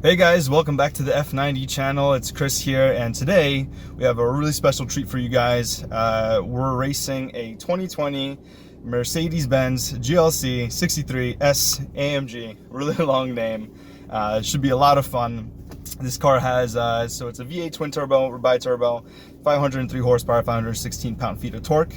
Hey guys, welcome back to the F90 channel. It's Chris here, and today we have a really special treat for you guys. We're racing a 2020 Mercedes-Benz GLC 63S AMG. Really long name. It should be a lot of fun. This car has, so it's a V8 twin turbo or bi-turbo, 503 horsepower, 516 pound-feet of torque.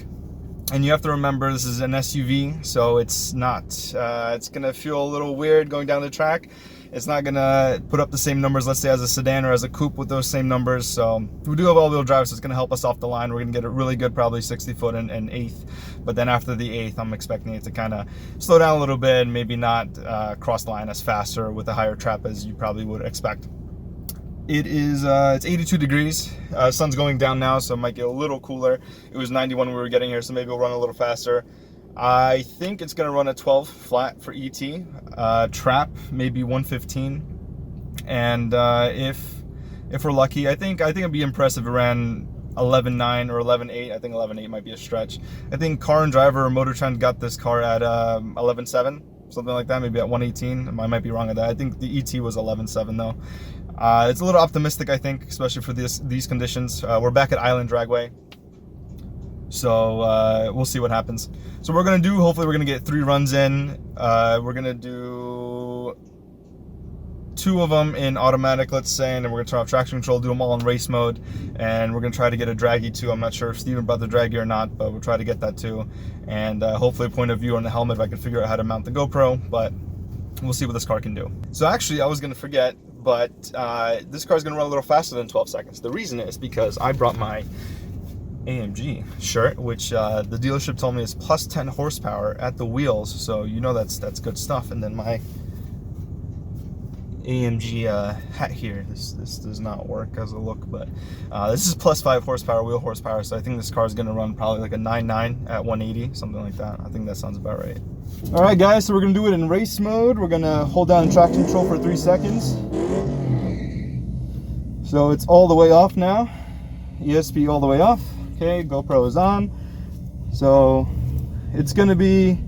And you have to remember this is an SUV, so it's not, it's gonna feel a little weird going down the track. It's not gonna put up the same numbers, let's say, as a sedan or as a coupe with those same numbers. So we do have all-wheel drive, so it's gonna help us off the line. We're gonna get it really good, probably 60 foot and eighth. But then after the eighth, I'm expecting it to kind of slow down a little bit and maybe not cross the line as fast or with a higher trap as you probably would expect. It is, it's 82 degrees. Sun's going down now, so it might get a little cooler. It was 91 when we were getting here, so maybe we'll run a little faster. I think it's gonna run a 12 flat for ET. Trap maybe 115, and if we're lucky, I think it'd be impressive if it ran 11.9 or 11.8. I think 11.8 might be a stretch. I think Car and Driver or Motor Trend got this car at 11.7, something like that, maybe at 118. I might be wrong at that. I think the ET was 11.7 though. It's a little optimistic, I think, especially for these conditions. We're back at Island Dragway, so we'll see what happens. So we're gonna do, hopefully we're gonna get 3 runs in. We're gonna do 2 of them in automatic, let's say, and then we're gonna turn off traction control, do them all in race mode, and we're gonna try to get a draggy too. I'm not sure if Steven brought the draggy or not, but we'll try to get that too. And hopefully a point of view on the helmet if I can figure out how to mount the GoPro, but we'll see what this car can do. So actually, I was gonna forget, but this car is gonna run a little faster than 12 seconds. The reason is because I brought my AMG shirt, which the dealership told me is plus 10 horsepower at the wheels, so you know that's good stuff. And then my AMG hat here, this does not work as a look, but this is plus 5 horsepower wheel horsepower, so I think this car is going to run probably like a 9.9 at 180, something like that. I think that sounds about right. All right guys, so we're going to do it in race mode. We're going to hold down traction control for 3 seconds. So it's all the way off now, ESP all the way off. Okay, GoPro is on. So it's gonna be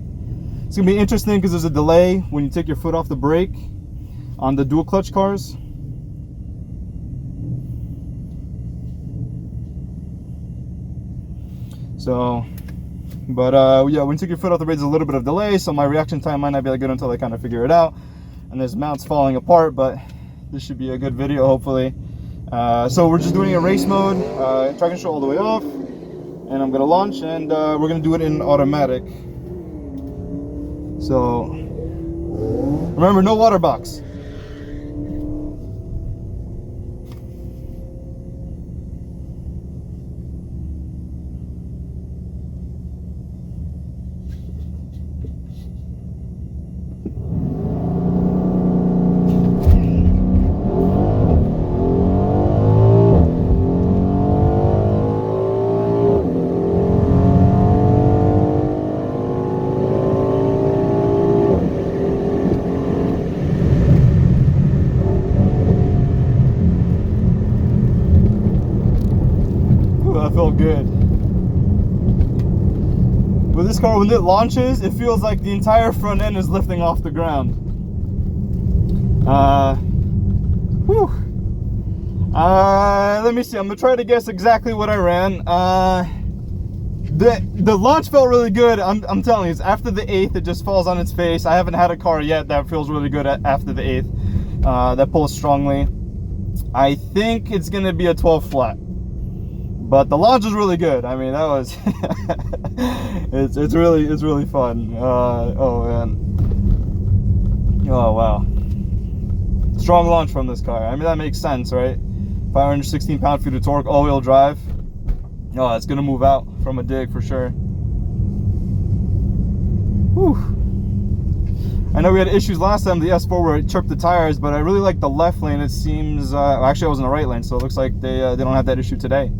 interesting because there's a delay when you take your foot off the brake on the dual clutch cars. So, but yeah, when you take your foot off the brake, there's a little bit of delay, so my reaction time might not be that good until I kind of figure it out. And there's mounts falling apart, but this should be a good video, hopefully. So we're just doing a race mode, traction control all the way off, and I'm gonna launch, and we're gonna do it in automatic. So remember, no water box. That felt good. With this car, when it launches, it feels like the entire front end is lifting off the ground. Let me see. I'm gonna try to guess exactly what I ran. The launch felt really good. I'm telling you, it's after the 8th, it just falls on its face. I haven't had a car yet that feels really good after the 8th. That pulls strongly. I think it's gonna be a 12 flat. But the launch was really good. I mean, that was it's really fun. Oh man. Oh wow. Strong launch from this car. I mean, that makes sense, right? 516 pound-feet of torque, all-wheel drive. Oh, it's gonna move out from a dig for sure. Whew. I know we had issues last time, the S4, where it tripped the tires, but I really like the left lane. It seems, actually I was in the right lane, so it looks like they don't have that issue today.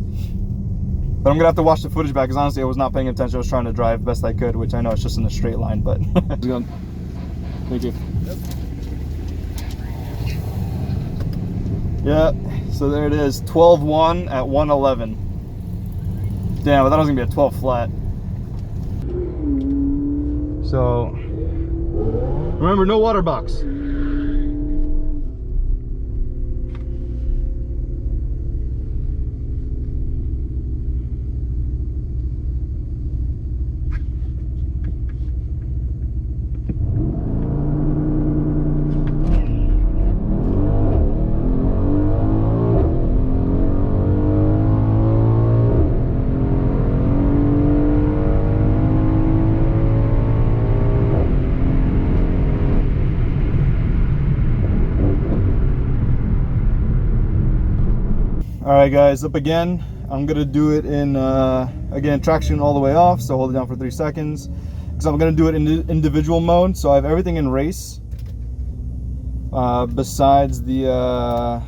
But I'm gonna have to watch the footage back, because honestly I was not paying attention. I was trying to drive best I could, which I know it's just in a straight line, but thank you. Yeah, so there it is, 12.1 at 111. Damn, but that was gonna be a 12 flat. So remember, no water box. All right, guys, up again. I'm gonna do it in again, traction all the way off, so hold it down for 3 seconds, because I'm gonna do it in individual mode. So I have everything in race besides the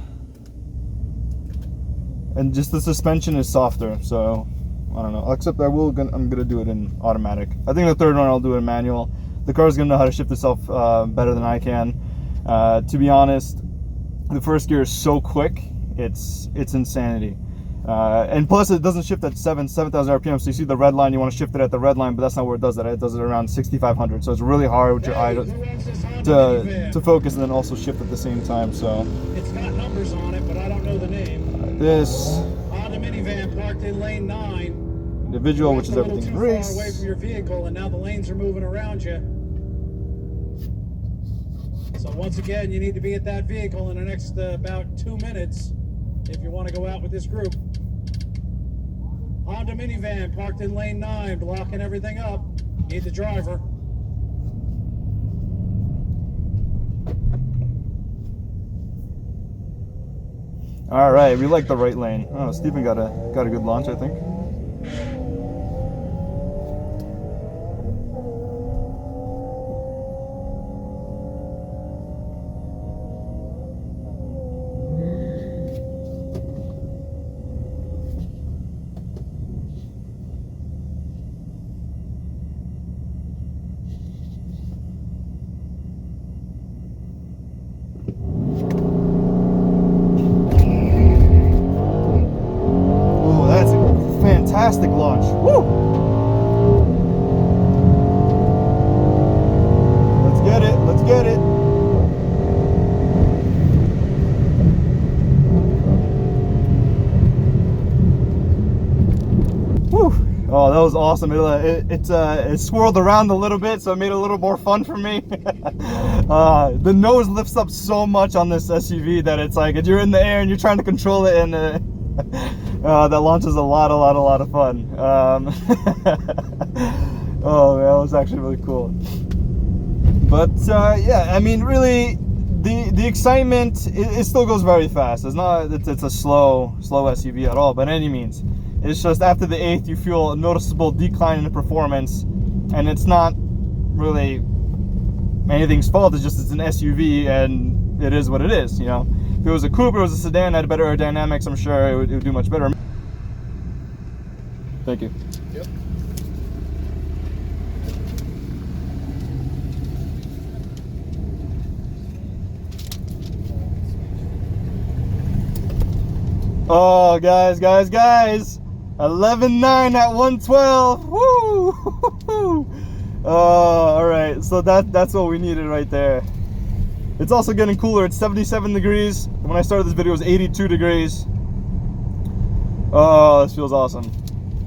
and just the suspension is softer, so I don't know, except I'm gonna do it in automatic. I think the third one I'll do it in manual. The car's gonna know how to shift itself better than I can. To be honest, the first gear is so quick, it's insanity. And plus it doesn't shift at 7,000 RPM, so you see the red line, you want to shift it at the red line, but that's not where it does it. It does it around 6,500, so it's really hard with your eye to focus and then also shift at the same time. So it's got numbers on it, but I don't know the name. This Honda minivan parked in lane 9. Individual, which is everything in race. Far away from your vehicle, and now the lanes are moving around you. So once again, you need to be at that vehicle in the next about 2 minutes if you want to go out with this group. Honda minivan parked in lane 9, blocking everything up. Need the driver. All right, we like the right lane. Oh, Stephen got a good launch, I think. Fantastic launch. Woo! Let's get it. Let's get it. Woo! Oh, that was awesome. It swirled around a little bit, so it made it a little more fun for me. The nose lifts up so much on this SUV that it's like if you're in the air and you're trying to control it, and that launch is a lot of fun. Oh man, that was actually really cool. But yeah, I mean, really, the excitement, it still goes very fast. It's a slow SUV at all, by any means. It's just after the 8th, you feel a noticeable decline in the performance, and it's not really anything's fault. It's just it's an SUV, and it is what it is, you know. If it was a coupe, it was a sedan, had better aerodynamics, I'm sure it would do much better. Thank you. Yep. Oh, guys. 11.9 at 112. Woo! Oh, all right. So that's what we needed right there. It's also getting cooler. It's 77 degrees. When I started this video, it was 82 degrees. Oh, this feels awesome.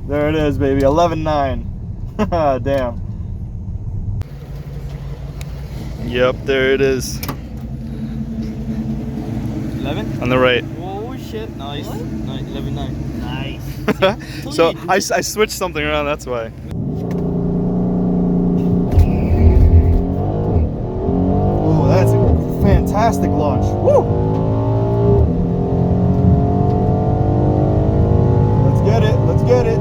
There it is, baby. 11.9. Damn. Yep, there it is. 11? On the right. Oh shit, nice. 11.9. Nice. So I switched something around, that's why. Oh, that's a fantastic launch. Woo! Let's get it. Let's get it.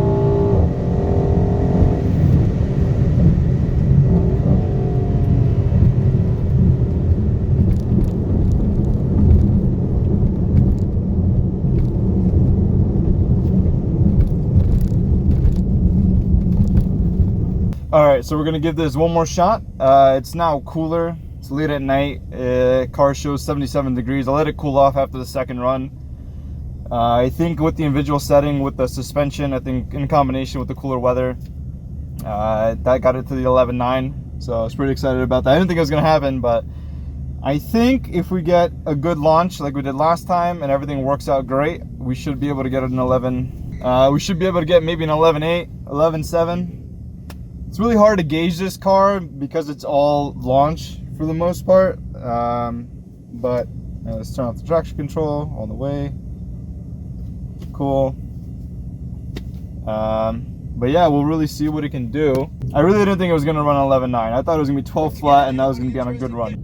All right, so we're gonna give this one more shot. It's now cooler. It's late at night. Car shows 77 degrees. I'll let it cool off after the second run. I think with the individual setting, with the suspension, I think in combination with the cooler weather, that got it to the 11.9. So I was pretty excited about that. I didn't think it was gonna happen, but I think if we get a good launch like we did last time and everything works out great, we should be able to get an 11. We should be able to get maybe an 11.8, 11.7. It's really hard to gauge this car because it's all launch for the most part. But let's turn off the traction control all the way. Cool. But yeah, we'll really see what it can do. I really didn't think it was gonna run 11.9. I thought it was gonna be 12 flat and that was gonna be on a good run.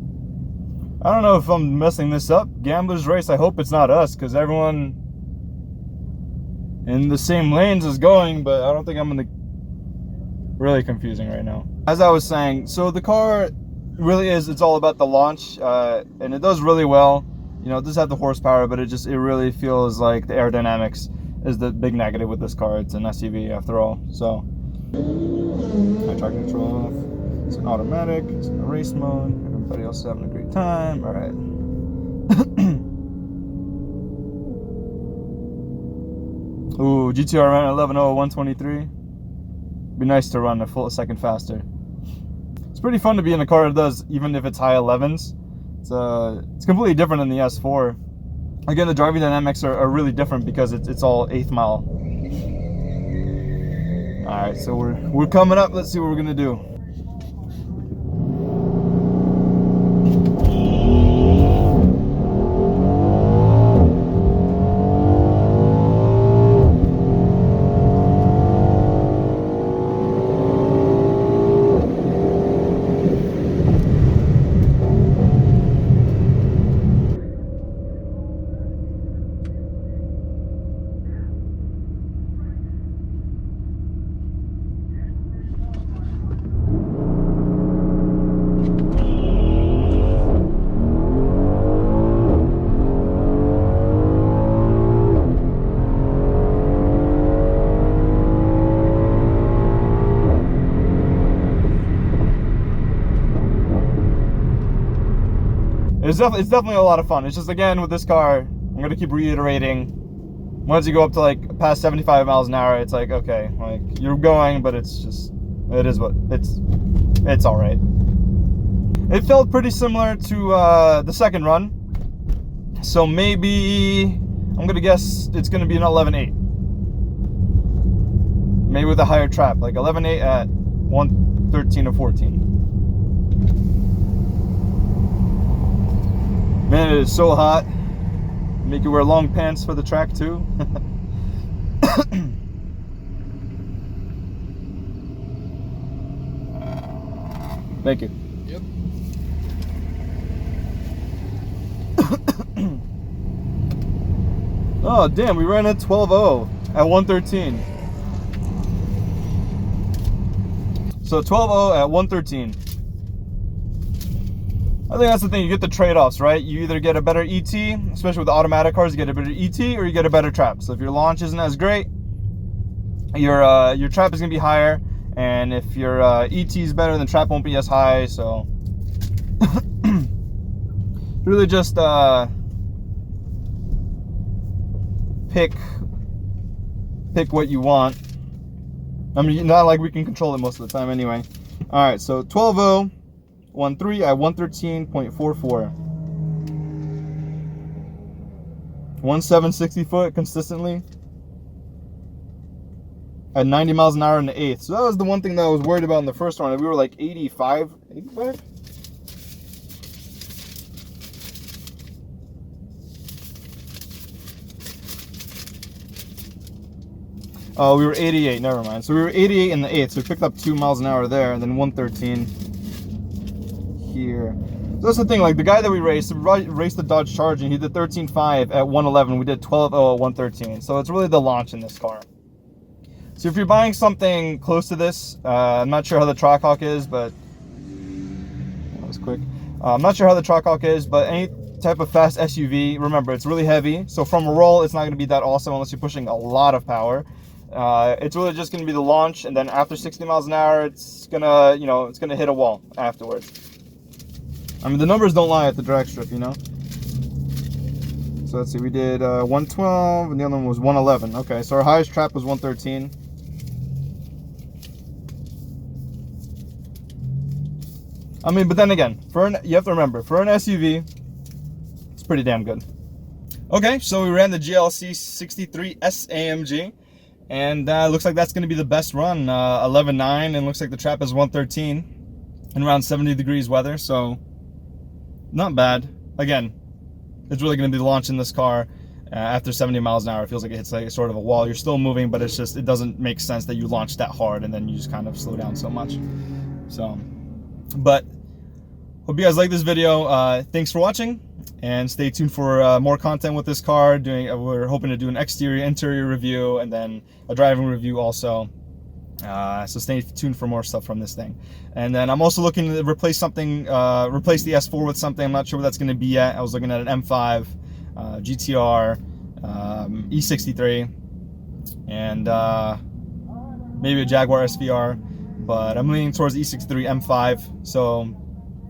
I don't know if I'm messing this up. Gambler's race, I hope it's not us, because everyone in the same lanes as going, but I don't think I'm in the... Really confusing right now. As I was saying, so the car really is, it's all about the launch, and it does really well. You know, it does have the horsepower, but it really feels like the aerodynamics is the big negative with this car. It's an SUV after all. So, high traction control off. It's an automatic, it's in the race mode. Everybody else is having a great time. All right. Ooh, GTR ran at 11.0123. Be nice to run a second faster. It's pretty fun to be in a car that does, even if it's high 11s. It's completely different than the S4. Again, the driving dynamics are really different because it's all 8th mile. All right, so we're coming up. Let's see what we're gonna do. It's definitely a lot of fun. It's just, again, with this car, I'm gonna keep reiterating, once you go up to like past 75 miles an hour, it's like, okay, like you're going, but it's just, it is what it's all right. It felt pretty similar to the second run, so maybe I'm gonna guess it's gonna be an 11.8, maybe with a higher trap, like 11.8 at 113 or 14. Man, it is so hot. Make you wear long pants for the track too. Thank you. Yep. Oh damn, we ran at 12.0 at 113. So 12.0 at 113. I think that's the thing, you get the trade-offs, right? You either get a better ET, especially with the automatic cars, you get a better ET, or you get a better trap. So if your launch isn't as great, your trap is gonna be higher, and if your ET is better, then trap won't be as high. So really just pick what you want. I mean, not like we can control it most of the time anyway. All right, so 12.0 13 at 113.44. 1760 foot consistently at 90 miles an hour in the 8th. So that was the one thing that I was worried about in the first one. We were like 85. Oh, we were 88, never mind. So we were 88 in the 8th, so we picked up 2 miles an hour there, and then 113 here. So that's the thing, like the guy that we raced the Dodge Charger, and he did 13.5 at 111. We did 12.0 at 113. So it's really the launch in this car. So if you're buying something close to this, I'm not sure how the Trackhawk is, but that was quick. I'm not sure how the Trackhawk is, but any type of fast SUV, remember it's really heavy. So from a roll, it's not going to be that awesome unless you're pushing a lot of power. It's really just going to be the launch, and then after 60 miles an hour, it's gonna, you know, it's gonna hit a wall afterwards. I mean, the numbers don't lie at the drag strip, you know. So let's see, we did 112, and the other one was 111. Okay, so our highest trap was 113. I mean, but then again, you have to remember, for an SUV, it's pretty damn good. Okay, so we ran the GLC 63S AMG. And looks like that's going to be the best run, 11.9, and looks like the trap is 113 and around 70 degrees weather, so not bad. Again, it's really going to be launching this car after 70 miles an hour. It feels like it hits like sort of a wall. You're still moving, but it's just, it doesn't make sense that you launch that hard and then you just kind of slow down so much. So, but hope you guys like this video. Thanks for watching, and stay tuned for more content with this car. We're hoping to do an exterior, interior review, and then a driving review also. So stay tuned for more stuff from this thing. And then I'm also looking to replace something, replace the S4 with something. I'm not sure what that's going to be yet. I was looking at an M5, GTR, E63, and maybe a Jaguar SVR. But I'm leaning towards the E63 M5. So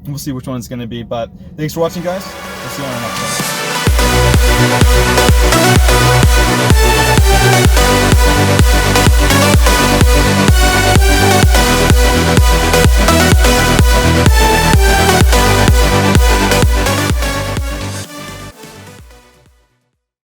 we'll see which one it's going to be. But thanks for watching, guys. We'll see you on the next one.